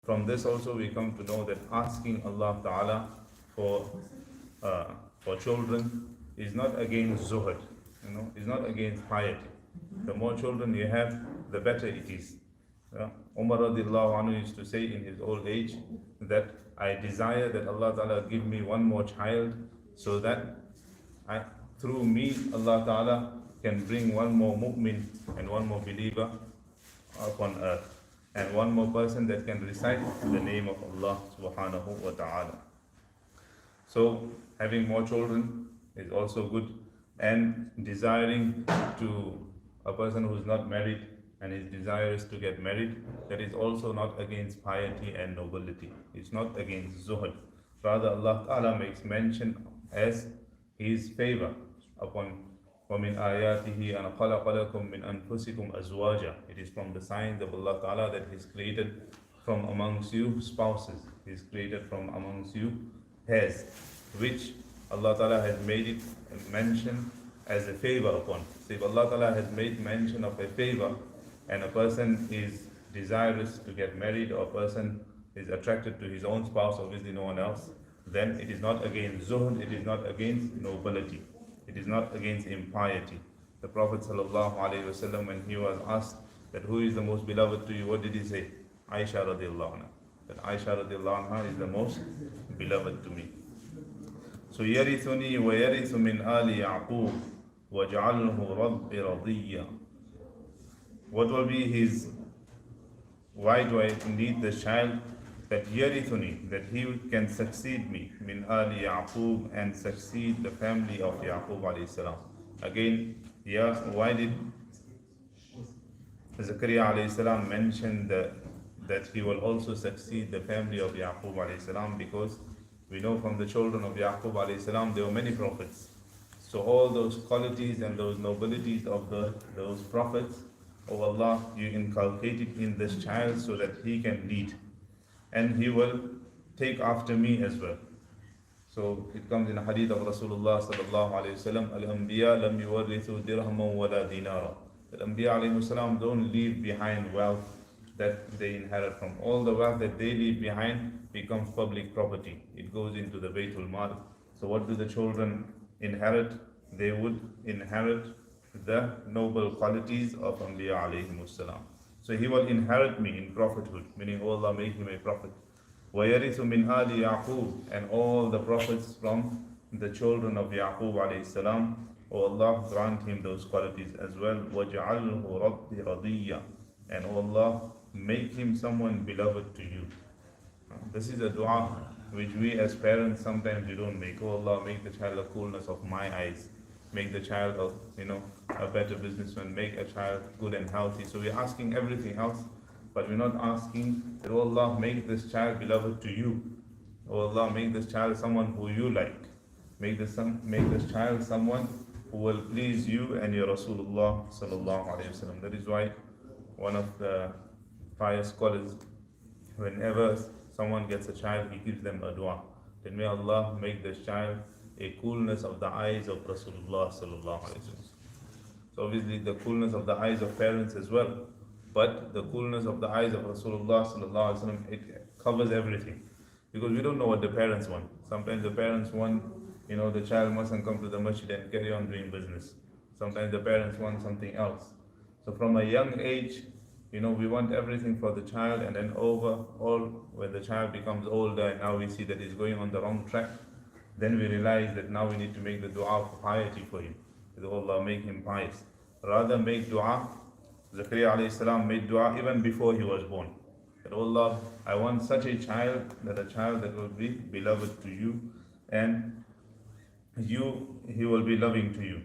From this also we come to know that asking Allah Ta'ala for uh, for children is not against zuhud, is not against piety. The more children you have, the better it is. Umar radiallahu anhu used to say in his old age that I desire that Allah Ta'ala give me one more child so that through me Allah Ta'ala can bring one more mu'min and one more believer upon earth, and one more person that can recite the name of Allah subhanahu wa ta'ala. So having more children is also good, and desiring to a person who is not married and is desirous to get married, that is also not against piety and nobility. It's not against zuhud. Rather, Allah Ta'ala makes mention as His favor upon وَمِنْ آيَاتِهِ أَنْ خَلَقَ لَكُم مِّنْ أَنفُسِكُمْ أَزْوَاجًا. It is from the signs of Allah Ta'ala that He's created from amongst you spouses. He's created from amongst you pairs, which Allah Ta'ala has made it mention as a favor upon. So if Allah Ta'ala has made mention of a favor, and a person is desirous to get married, or a person is attracted to his own spouse, obviously no one else, then it is not against zuhd, it is not against nobility. It is not against impiety. The Prophet ﷺ, when he was asked that who is the most beloved to you, what did he say? Aisha radiallahu anha. That Aisha radiallahu anha is the most beloved to me. So يَرِثُنِي وَيَرِثُ مِنْ آلِ يَعْقُوبَ وَجَعَلْهُ رَبِّ رَضِيًّا. What will be his, why do I need this child? That yarithuni, that he can succeed me, min ali Yaqub, and succeed the family of Yaqub alayhi salam. Again, why did Zakariyya alayhi salam mention that he will also succeed the family of Yaqub alayhi salam? Because we know from the children of Yaqub alayhi salam there were many prophets. So all those qualities and those nobilities of those prophets, oh Allah, you inculcated in this child so that he can lead, and he will take after me as well. So it comes in a hadith of Rasulullah sallallahu alayhi wasallam, Al-Anbiya lam yuwarrithu dirhaman wala dinara. The Anbiya alayhi salam don't leave behind wealth that they inherit from. All the wealth that they leave behind becomes public property. It goes into the Baytul Mal. So what do the children inherit? They would inherit the noble qualities of Anbiya alayhi salam. So he will inherit me in prophethood, meaning, oh Allah, make him a prophet. وَيَرِثُ مِنْ آلِ يَعْقُوبَ, and all the prophets from the children of Yaqub alayhi salam, oh Allah, grant him those qualities as well. وَجَعَلْهُ رَبِّ رَضِيًّا, and oh Allah, make him someone beloved to you. This is a dua which we as parents sometimes we don't make. Oh Allah, make the child the coolness of my eyes. Make the child a better businessman. Make a child good and healthy. So we're asking everything else, but we're not asking that, oh Allah, make this child beloved to you. Oh Allah, make this child someone who you like. Make this child someone who will please you and your Rasulullah sallallahu alaihi wasallam. That is why one of the pious scholars, whenever someone gets a child, he gives them a dua. Then may Allah make this child a coolness of the eyes of Rasulullah sallallahu alaihi wasallam. So obviously the coolness of the eyes of parents as well, but the coolness of the eyes of Rasulullah sallallahu alaihi wasallam, it covers everything, because we don't know what the parents want. Sometimes the parents want, the child mustn't come to the masjid and carry on doing business. Sometimes the parents want something else. So from a young age, we want everything for the child, and then when the child becomes older and now we see that he's going on the wrong track, then we realize that now we need to make the dua for piety for him. That Allah, make him pious. Rather make dua. Zakariyya alayhi salam made dua even before he was born. That Allah, I want such a child that will be beloved to you, and he will be loving to you.